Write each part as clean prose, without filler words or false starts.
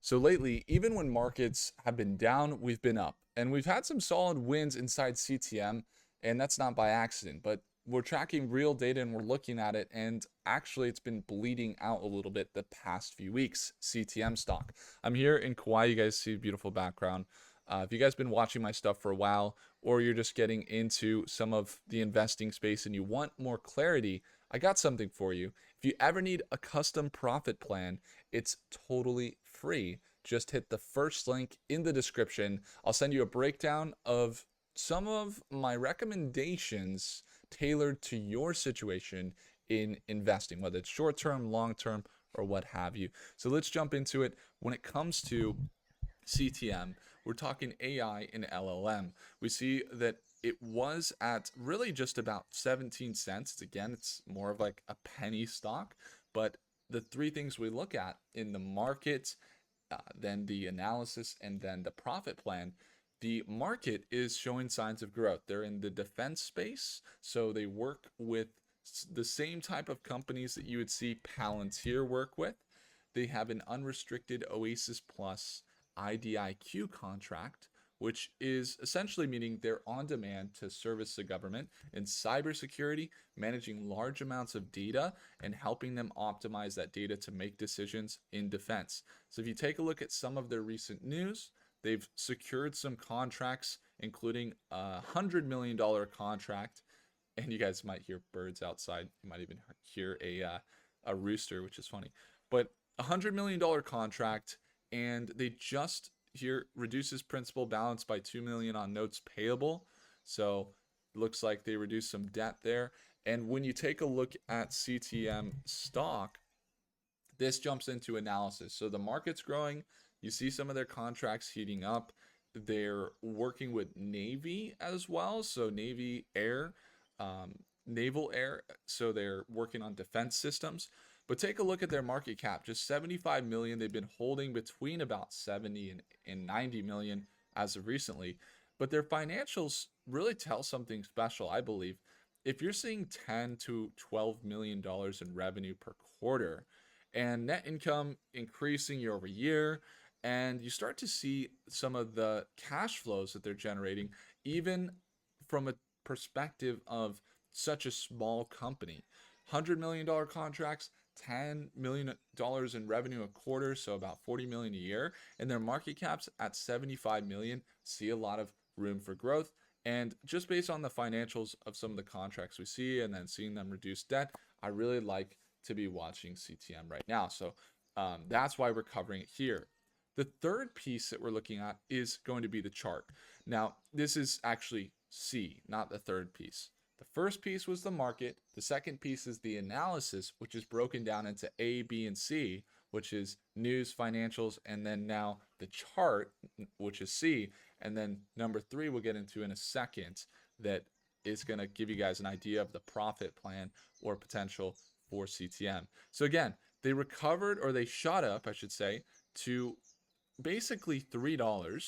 So lately, even when markets have been down, we've been up. And we've had some solid wins inside CTM, and that's not by accident, but we're tracking real data and we're looking at it, and actually it's been bleeding out a little bit the past few weeks. CTM stock. I'm here in Kauai. You guys see a beautiful background. If you guys been watching my stuff for a while, or you're just getting into some of the investing space and you want more clarity, I got something for you. If you ever need a custom profit plan, it's totally free. Just hit the first link in the description. I'll send you a breakdown of some of my recommendations tailored to your situation in investing, whether it's short term, long term, or what have you. So let's jump into it. When it comes to CTM, we're talking AI and LLM. We see that it was at really just about 17 cents. Again, it's more of like a penny stock, but the three things we look at in the market, then the analysis, and then the profit plan, the market is showing signs of growth. They're in the defense space, so they work with the same type of companies that you would see Palantir work with. They have an unrestricted Oasis Plus IDIQ contract, which is essentially meaning they're on demand to service the government in cybersecurity, managing large amounts of data and helping them optimize that data to make decisions in defense. So if you take a look at some of their recent news, they've secured some contracts, including a $100 million contract. And you guys might hear birds outside. You might even hear a rooster, which is funny. But $100 million contract, and they just here reduces principal balance by 2 million on notes payable. So looks like they reduced some debt there. And when you take a look at CTM stock, this jumps into analysis. So the market's growing. You see some of their contracts heating up. They're working with Navy as well. So Navy Air, Naval Air. So they're working on defense systems. But take a look at their market cap, just 75 million. They've been holding between about 70 and 90 million as of recently. But their financials really tell something special, I believe. If you're seeing 10 to 12 million dollars in revenue per quarter and net income increasing year over year, and you start to see some of the cash flows that they're generating, even from a perspective of such a small company. $100 million contracts, $10 million in revenue a quarter, so about 40 million a year, and their market caps at 75 million. See a lot of room for growth. And just based on the financials of some of the contracts we see and then seeing them reduce debt, I really like to be watching CTM right now. So that's why we're covering it here. The third piece that we're looking at is going to be the chart. Now, this is actually C, not the third piece. The first piece was the market. The second piece is the analysis, which is broken down into A, B, and C, which is news, financials, and then now the chart, which is C. And then number three, we'll get into in a second, that is going to give you guys an idea of the profit plan or potential for CTM. So again, they recovered, or they shot up, I should say, to basically $3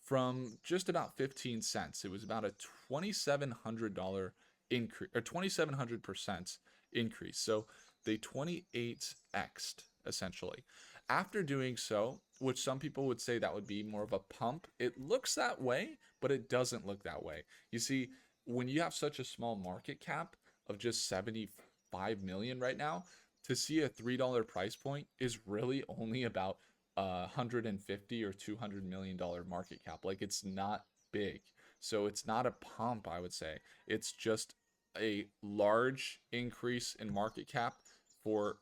from just about 15 cents. It was about a $2,700 increase, or 2,700% increase. So they 28x'd essentially. After doing so, which some people would say that would be more of a pump, it looks that way, but it doesn't look that way. You see, when you have such a small market cap of just 75 million right now, to see a $3 price point is really only about 150 or 200 million dollar market cap. Like, it's not big. So it's not a pump, I would say. It's just a large increase in market cap for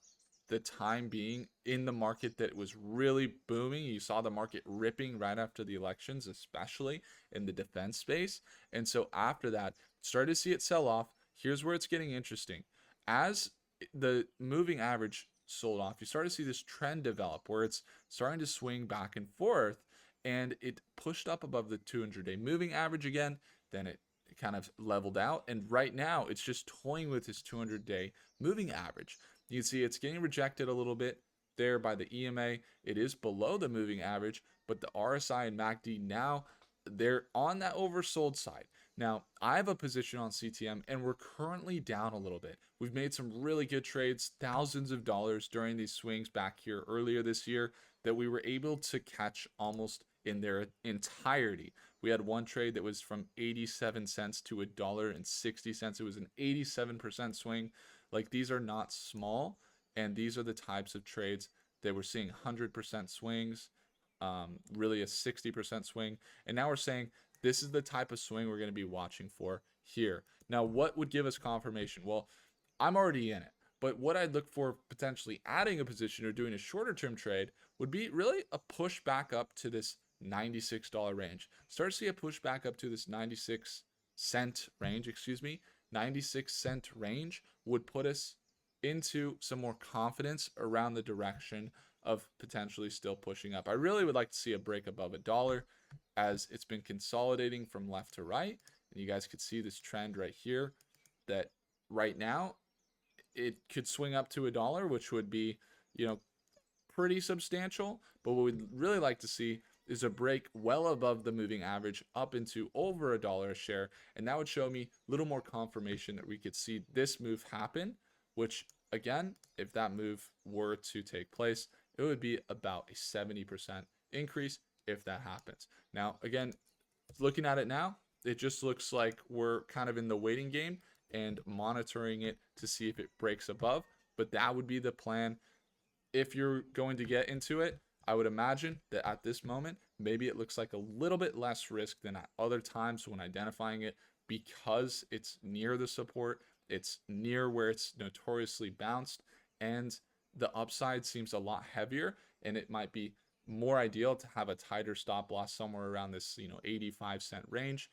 the time being in the market that was really booming. You saw the market ripping right after the elections, especially in the defense space. And so after that, started to see it sell off. Here's where it's getting interesting. As the moving average sold off, you start to see this trend develop where it's starting to swing back and forth, and it pushed up above the 200-day moving average again. Then it kind of leveled out, and right now it's just toying with this 200-day moving average. You can see it's getting rejected a little bit there by the EMA. It is below the moving average, but the RSI and MACD now, they're on that oversold side. Now, I have a position on CTM, and we're currently down a little bit. We've made some really good trades, thousands of dollars during these swings back here earlier this year. that we were able to catch almost in their entirety. We had one trade that was from 87 cents to $1.60. It was an 87% swing. Like, these are not small, and these are the types of trades that we're seeing 100% swings, really a 60% swing. And now we're saying this is the type of swing we're going to be watching for here. Now, what would give us confirmation? Well, I'm already in it, but what I'd look for potentially adding a position or doing a shorter term trade would be really a push back up to this $96 range. Start to see a push back up to this 96-cent range, 96-cent range would put us into some more confidence around the direction of potentially still pushing up. I really would like to see a break above $1 as it's been consolidating from left to right. And you guys could see this trend right here that right now it could swing up to $1, which would be, pretty substantial. But what we'd really like to see is a break well above the moving average up into over $1 a share. And that would show me a little more confirmation that we could see this move happen, which again, if that move were to take place, it would be about a 70% increase if that happens. Now, again, looking at it now, it just looks like we're kind of in the waiting game and monitoring it to see if it breaks above. But that would be the plan. If you're going to get into it, I would imagine that at this moment, maybe it looks like a little bit less risk than at other times when identifying it, because it's near the support, it's near where it's notoriously bounced, and the upside seems a lot heavier, and it might be more ideal to have a tighter stop loss somewhere around this 85-cent range,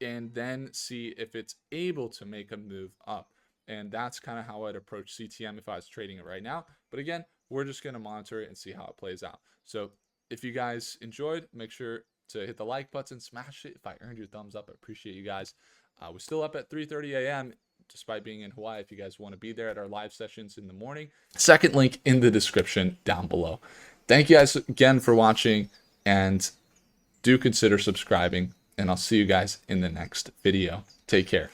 and then see if it's able to make a move up. And that's kind of how I'd approach CTM if I was trading it right now. But again, we're just going to monitor it and see how it plays out. So if you guys enjoyed, make sure to hit the like button, smash it. If I earned your thumbs up, I appreciate you guys. We're still up at 3:30 a.m. despite being in Hawaii. If you guys want to be there at our live sessions in the morning, second link in the description down below. Thank you guys again for watching, and do consider subscribing, and I'll see you guys in the next video. Take care.